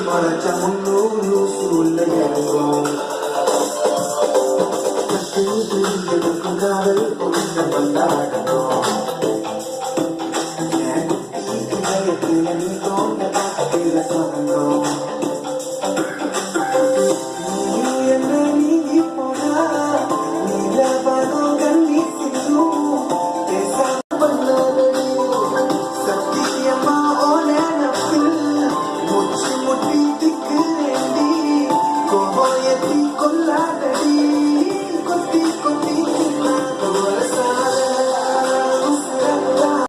மறைச்ச முன்னூறு சூழ்நிலை இறங்கும் காதல் கொண்ட கொண்டாடணும் நீ தோன்ற பாட்டில சொன்னோம்